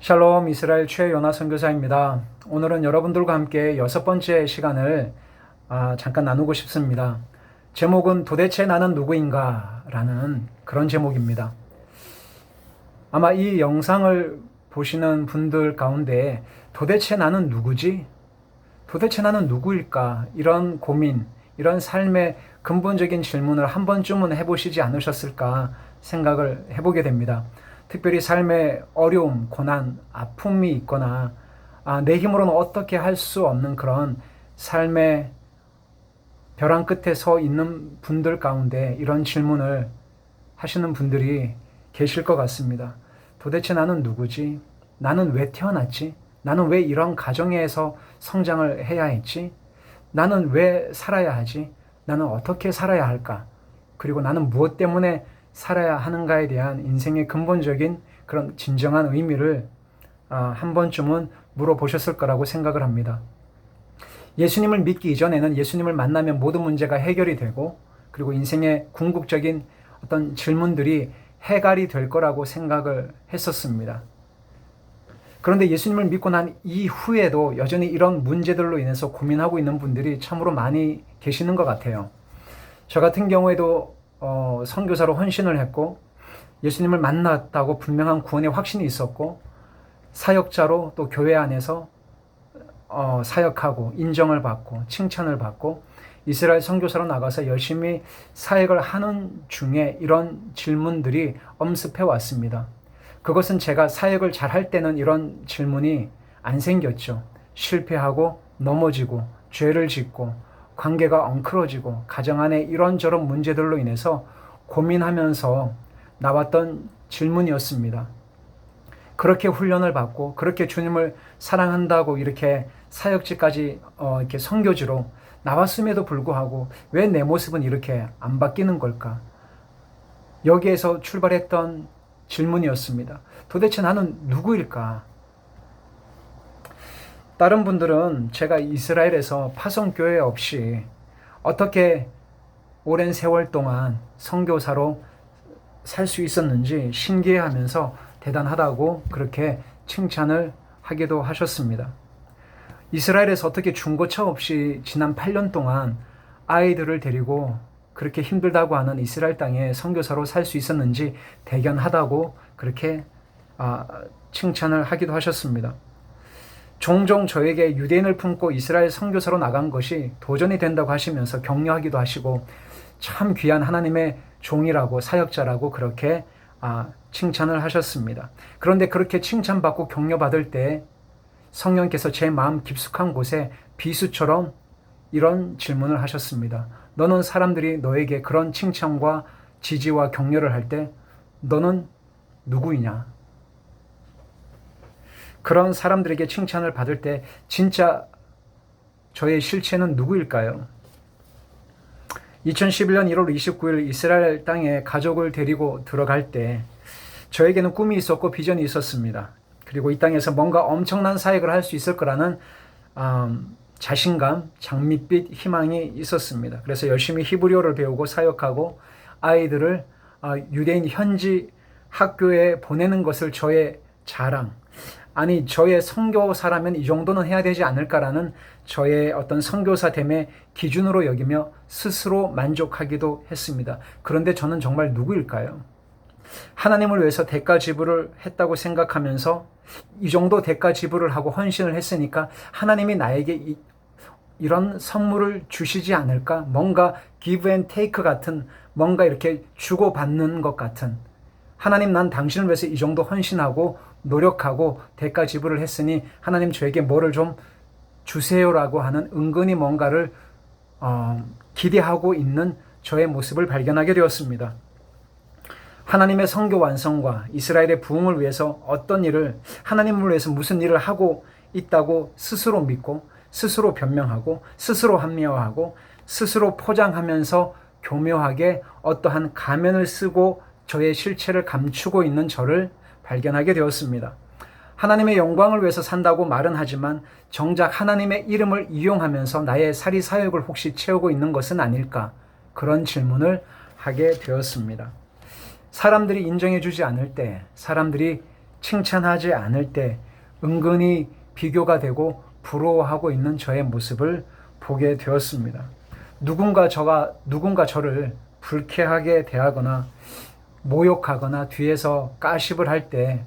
샬롬 이스라엘 최요나 선교사입니다. 오늘은 여러분들과 함께 6번째 시간을 잠깐 나누고 싶습니다. 제목은 도대체 나는 누구인가? 라는 그런 제목입니다. 아마 이 영상을 보시는 분들 가운데 도대체 나는 누구지? 도대체 나는 누구일까? 이런 고민, 이런 삶의 근본적인 질문을 한 번쯤은 해보시지 않으셨을까 생각을 해보게 됩니다. 특별히 삶의 어려움, 고난, 아픔이 있거나 내 힘으로는 어떻게 할 수 없는 그런 삶의 벼랑 끝에 서 있는 분들 가운데 이런 질문을 하시는 분들이 계실 것 같습니다. 도대체 나는 누구지? 나는 왜 태어났지? 나는 왜 이런 가정에서 성장을 해야 했지? 나는 왜 살아야 하지? 나는 어떻게 살아야 할까? 그리고 나는 무엇 때문에 살아야 하는가에 대한 인생의 근본적인 그런 진정한 의미를 한 번쯤은 물어보셨을 거라고 생각을 합니다. 예수님을 믿기 이전에는 예수님을 만나면 모든 문제가 해결이 되고 그리고 인생의 궁극적인 어떤 질문들이 해결이 될 거라고 생각을 했었습니다. 그런데 예수님을 믿고 난 이후에도 여전히 이런 문제들로 인해서 고민하고 있는 분들이 참으로 많이 계시는 것 같아요. 저 같은 경우에도 선교사로 헌신을 했고 예수님을 만났다고 분명한 구원의 확신이 있었고 사역자로 또 교회 안에서 사역하고 인정을 받고 칭찬을 받고 이스라엘 선교사로 나가서 열심히 사역을 하는 중에 이런 질문들이 엄습해 왔습니다. 그것은 제가 사역을 잘할 때는 이런 질문이 안 생겼죠. 실패하고 넘어지고 죄를 짓고 관계가 엉클어지고 가정 안에 이런저런 문제들로 인해서 고민하면서 나왔던 질문이었습니다. 그렇게 훈련을 받고 그렇게 주님을 사랑한다고 이렇게 사역지까지 이렇게 선교지로 나왔음에도 불구하고 왜 내 모습은 이렇게 안 바뀌는 걸까? 여기에서 출발했던 질문이었습니다. 도대체 나는 누구일까? 다른 분들은 제가 이스라엘에서 파송교회 없이 어떻게 오랜 세월 동안 선교사로 살 수 있었는지 신기해하면서 대단하다고 그렇게 칭찬을 하기도 하셨습니다. 이스라엘에서 어떻게 중고차 없이 지난 8년 동안 아이들을 데리고 그렇게 힘들다고 하는 이스라엘 땅에 선교사로 살 수 있었는지 대견하다고 그렇게 칭찬을 하기도 하셨습니다. 종종 저에게 유대인을 품고 이스라엘 선교사로 나간 것이 도전이 된다고 하시면서 격려하기도 하시고 참 귀한 하나님의 종이라고 사역자라고 그렇게 칭찬을 하셨습니다. 그런데 그렇게 칭찬받고 격려받을 때 성령께서 제 마음 깊숙한 곳에 비수처럼 이런 질문을 하셨습니다. 너는 사람들이 너에게 그런 칭찬과 지지와 격려를 할 때 너는 누구이냐? 그런 사람들에게 칭찬을 받을 때 진짜 저의 실체는 누구일까요? 2011년 1월 29일 이스라엘 땅에 가족을 데리고 들어갈 때 저에게는 꿈이 있었고 비전이 있었습니다. 그리고 이 땅에서 뭔가 엄청난 사역을 할 수 있을 거라는 자신감, 장밋빛 희망이 있었습니다. 그래서 열심히 히브리어를 배우고 사역하고 아이들을 유대인 현지 학교에 보내는 것을 저의 자랑, 아니 저의 선교사라면 이 정도는 해야 되지 않을까라는 저의 어떤 선교사됨의 기준으로 여기며 스스로 만족하기도 했습니다. 그런데 저는 정말 누구일까요? 하나님을 위해서 대가 지불을 했다고 생각하면서 이 정도 대가 지불을 하고 헌신을 했으니까 하나님이 나에게 이런 선물을 주시지 않을까? 뭔가 give and take 같은 뭔가 이렇게 주고받는 것 같은 하나님 난 당신을 위해서 이 정도 헌신하고 노력하고 대가 지불을 했으니 하나님 저에게 뭐를 좀 주세요라고 하는 은근히 뭔가를 기대하고 있는 저의 모습을 발견하게 되었습니다. 하나님의 선교 완성과 이스라엘의 부흥을 위해서 어떤 일을 하나님을 위해서 무슨 일을 하고 있다고 스스로 믿고 스스로 변명하고 스스로 합리화하고 스스로 포장하면서 교묘하게 어떠한 가면을 쓰고 저의 실체를 감추고 있는 저를 발견하게 되었습니다. 하나님의 영광을 위해서 산다고 말은 하지만 정작 하나님의 이름을 이용하면서 나의 사리 사욕을 혹시 채우고 있는 것은 아닐까? 그런 질문을 하게 되었습니다. 사람들이 인정해주지 않을 때, 사람들이 칭찬하지 않을 때 은근히 비교가 되고 부러워하고 있는 저의 모습을 보게 되었습니다. 누군가 저를 불쾌하게 대하거나 모욕하거나 뒤에서 까십을 할 때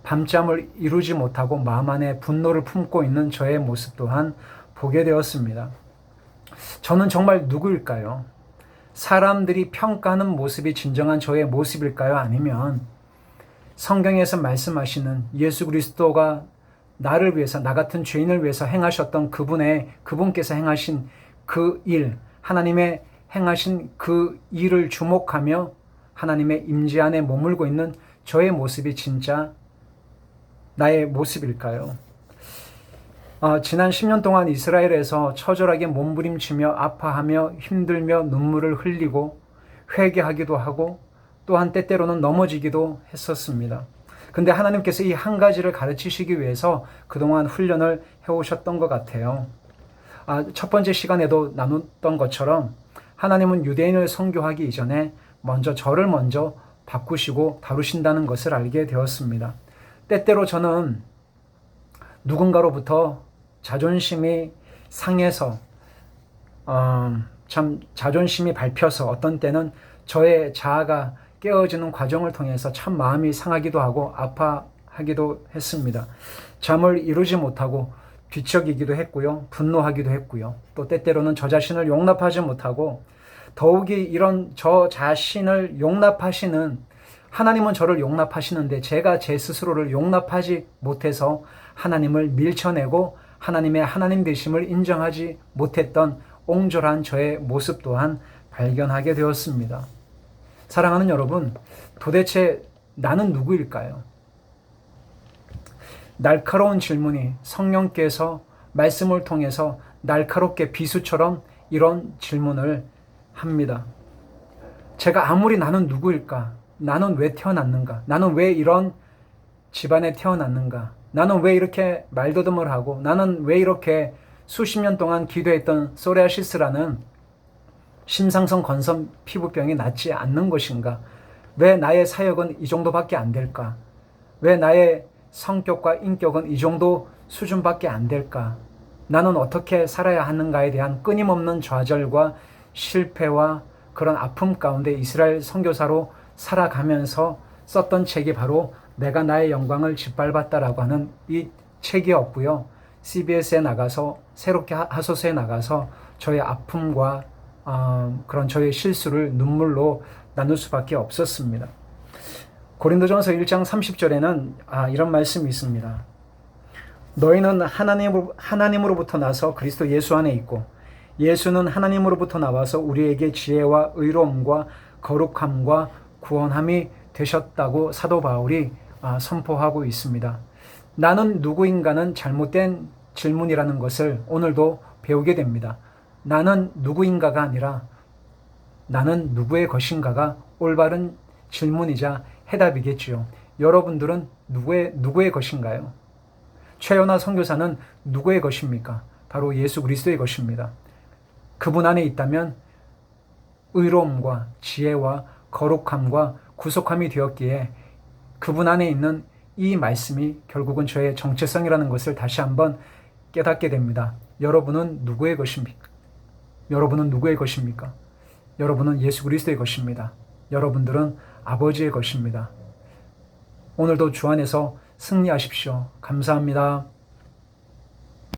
밤잠을 이루지 못하고 마음 안에 분노를 품고 있는 저의 모습 또한 보게 되었습니다. 저는 정말 누구일까요? 사람들이 평가하는 모습이 진정한 저의 모습일까요? 아니면 성경에서 말씀하시는 예수 그리스도가 나를 위해서, 나 같은 죄인을 위해서 행하셨던 그분께서 행하신 그 일, 하나님의 행하신 그 일을 주목하며 하나님의 임재 안에 머물고 있는 저의 모습이 진짜 나의 모습일까요? 지난 10년 동안 이스라엘에서 처절하게 몸부림치며 아파하며 힘들며 눈물을 흘리고 회개하기도 하고 또한 때때로는 넘어지기도 했었습니다. 근데 하나님께서 이 한 가지를 가르치시기 위해서 그동안 훈련을 해오셨던 것 같아요. 첫 번째 시간에도 나눴던 것처럼 하나님은 유대인을 선교하기 이전에 저를 먼저 바꾸시고 다루신다는 것을 알게 되었습니다. 때때로 저는 누군가로부터 자존심이 상해서 참 자존심이 밟혀서 어떤 때는 저의 자아가 깨어지는 과정을 통해서 참 마음이 상하기도 하고 아파하기도 했습니다. 잠을 이루지 못하고 뒤척이기도 했고요. 분노하기도 했고요. 또 때때로는 저 자신을 용납하지 못하고 더욱이 이런 저 자신을 용납하시는 하나님은 저를 용납하시는데 제가 제 스스로를 용납하지 못해서 하나님을 밀쳐내고 하나님의 하나님 되심을 인정하지 못했던 옹졸한 저의 모습 또한 발견하게 되었습니다. 사랑하는 여러분, 도대체 나는 누구일까요? 날카로운 질문이 성령께서 말씀을 통해서 날카롭게 비수처럼 이런 질문을 합니다. 제가 아무리 나는 누구일까? 나는 왜 태어났는가? 나는 왜 이런 집안에 태어났는가? 나는 왜 이렇게 말더듬을 하고 나는 왜 이렇게 수십 년 동안 기도했던 소리아시스라는 심상성 건성 피부병이 낫지 않는 것인가? 왜 나의 사역은 이 정도밖에 안 될까? 왜 나의 성격과 인격은 이 정도 수준밖에 안 될까? 나는 어떻게 살아야 하는가에 대한 끊임없는 좌절과 실패와 그런 아픔 가운데 이스라엘 선교사로 살아가면서 썼던 책이 바로 내가 나의 영광을 짓밟았다라고 하는 이 책이었고요. CBS에 나가서 새롭게 하소서에 나가서 저의 아픔과 그런 저의 실수를 눈물로 나눌 수밖에 없었습니다. 고린도전서 1장 30절에는 이런 말씀이 있습니다. 너희는 하나님으로부터 나서 그리스도 예수 안에 있고 예수는 하나님으로부터 나와서 우리에게 지혜와 의로움과 거룩함과 구원함이 되셨다고 사도 바울이 선포하고 있습니다. 나는 누구인가는 잘못된 질문이라는 것을 오늘도 배우게 됩니다. 나는 누구인가가 아니라 나는 누구의 것인가가 올바른 질문이자 해답이겠지요. 여러분들은 누구의 것인가요? 최연아 선교사는 누구의 것입니까? 바로 예수 그리스도의 것입니다. 그분 안에 있다면 의로움과 지혜와 거룩함과 구속함이 되었기에 그분 안에 있는 이 말씀이 결국은 저의 정체성이라는 것을 다시 한번 깨닫게 됩니다. 여러분은 누구의 것입니까? 여러분은 누구의 것입니까? 여러분은 예수 그리스도의 것입니다. 여러분들은 아버지의 것입니다. 오늘도 주 안에서 승리하십시오. 감사합니다.